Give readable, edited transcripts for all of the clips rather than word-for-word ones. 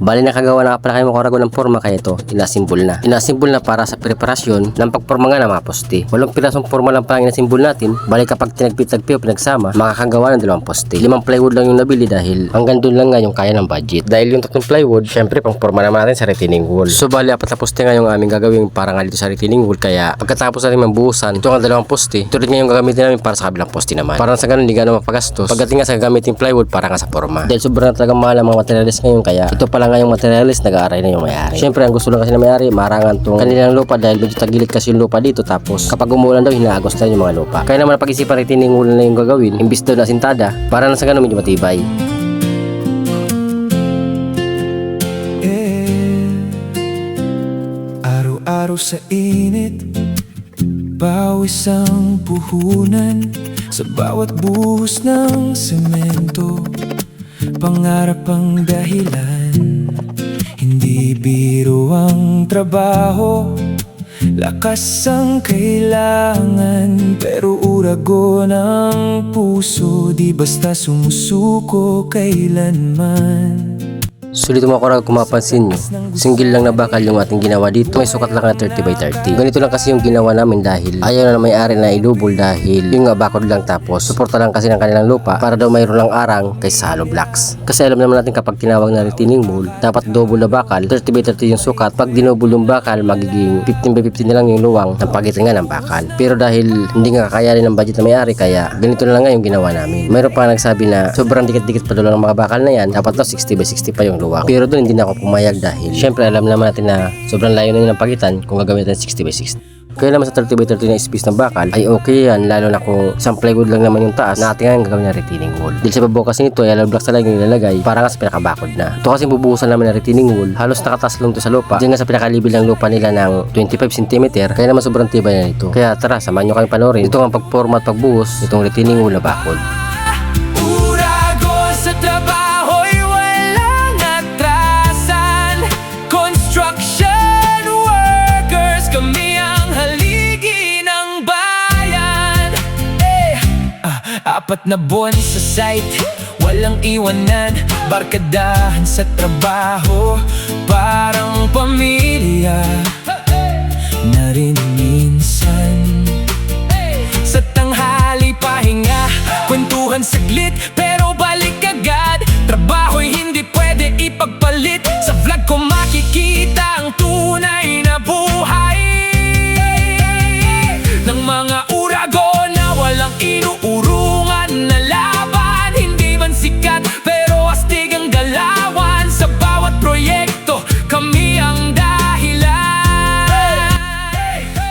Bali nakagawa na pala kayo makarago ng forma kaya ito, inasimbol na. Inasimbol na para sa preparasyon ng pagporma nga ng mga poste. Walang pirasong forma lang pala inasimbol natin, bali kapag tinagpi-tagpi o pinagsama, makakagawa ng 2 poste. 5 plywood lang yung nabili dahil hanggang doon lang nga yung kaya ng budget. Dahil yung 3 plywood, syempre pang forma naman natin sa retaining wall. So bali 4 na poste nga yung aming gagawin para nga dito sa retaining wall, kaya pagkatapos natin mambuhusan, ito ang 2 poste. Ito rin nga yung gagamitin namin para sa kabilang poste naman. Para sa ganun, hindi gano'ng mapagastos. Pagdating nga sa gagamitin plywood para nga sa forma. Dahil sobrang talagang mahal ang mga materials ngayon, kaya ito pala nga yung materials nag-aaray na yung may-ari. Siyempre ang gusto lang kasi na may-ari marangan tong kanilang lupa dahil medyo tagilid kasi yung lupa dito, tapos kapag umulan daw hinaagos na yung mga lupa. Kaya naman pag-isipan retaining wall na yung gagawin imbis daw na sintada para na sa ganun medyo matibay. Araw-araw sa init, pawis ang puhunan sa bawat buhos ng semento. Pangarap ang dahilan, hindi biro ang trabaho. Lakas ang kailangan, pero urago ng puso, di basta sumusuko kailanman. Sulit mga kurag, kung mapansin nyo, single lang na bakal yung ating ginawa dito. May sukat lang na 30x30. Ganito lang kasi yung ginawa namin dahil ayaw na may-ari na ilubol dahil yung nga bakod lang, tapos suporta lang kasi ng kanilang lupa para daw mayroon lang arang kaysa hollow blocks. Kasi alam naman natin kapag tinawag na retaining wall, dapat double na bakal, 30x30 yung sukat. Pag dinouble yung bakal, magiging 15x15 na lang yung luwang ng pagitan nga ng bakal. Pero dahil hindi nga kakayanin ng budget na may-ari, kaya ganito na lang nga yung ginawa namin. Mayroon pa nagsabi na sobrang dikit-dikit pa doon ang mga bakal na yan, dapat daw 60x60 pa yung luwang. Pero doon hindi na ako pumayag dahil syempre alam naman natin na sobrang layo na yun ang pagitan kung gagawin natin 60x60. Kaya naman sa 30x30 na space ng bakal ay okay yan, lalo na kung isang plywood lang naman yung taas na ating nga gagawin na retaining wall. Dahil sa babaw kasi nito ay hollow blocks talaga yung ilalagay para nga sa pinakabakod na. Ito kasi bubuhusan namin na retaining wall, halos nakataas lang ito sa lupa. Diyan nga sa pinakalibil ng lupa nila ng 25 cm, kaya naman sobrang tibay na nito. Kaya tara, samahan nyo kami panoorin ito ang pagporma at pagbuhos itong retaining wall na bakod. Apat na buwan sa site, walang iwanan, barkadahan sa trabaho, parang pamilya na rin minsan. Sa tanghali pahinga, kwentuhan saglit, pero balik agad. Trabaho'y hindi pwede ipagpalit, sa vlog ko makikita ang tunay na buhay ng mga urago na walang inuurungan na laban. Hindi man sikat pero astig ang galawan, sa bawat proyekto kami ang dahilan.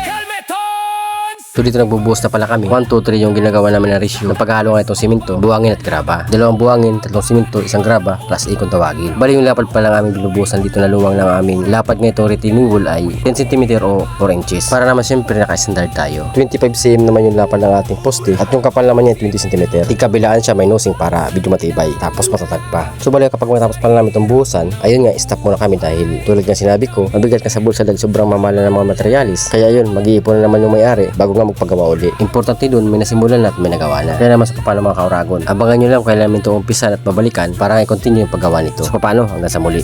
Helmetons! So dito nagbubuhos na pala kami. 1, 2, 3 yung ginagawa namin na ratio ng paghalo nga itong simento, buhangin at graba. 2 buhangin, 3 simento, 1 graba, plus A kung tawagin. Bali yung lapad pa lang aming binubuhusan dito na luwang ng aming lapad nga itong retaining wall ay 10 cm o 4 inches. Para naman siyempre naka-standard tayo. 25 cm naman yung lapad ng ating poste at yung kapal naman niya 20 cm. Ikabilaan siya may nosing para medyo matibay, tapos matatag pa. So bali kapag matapos pa namin itong buhusan, ayun nga, stop muna kami dahil tulad ng sinabi ko, mabigat ka sa bulsa dahil sobrang mamahal na ng mga materialis. Kaya yun, mag-iipon na naman yung may-ari bago nga magpagawa uli. Importante dun, may nasimulan na at may nagawa na. Kaya naman sa paano mga kauragon, abangan nyo lang kailan namin itong umpisan at babalikan para nga i-continue yung paggawa nito. So paano, hanggang sa muli.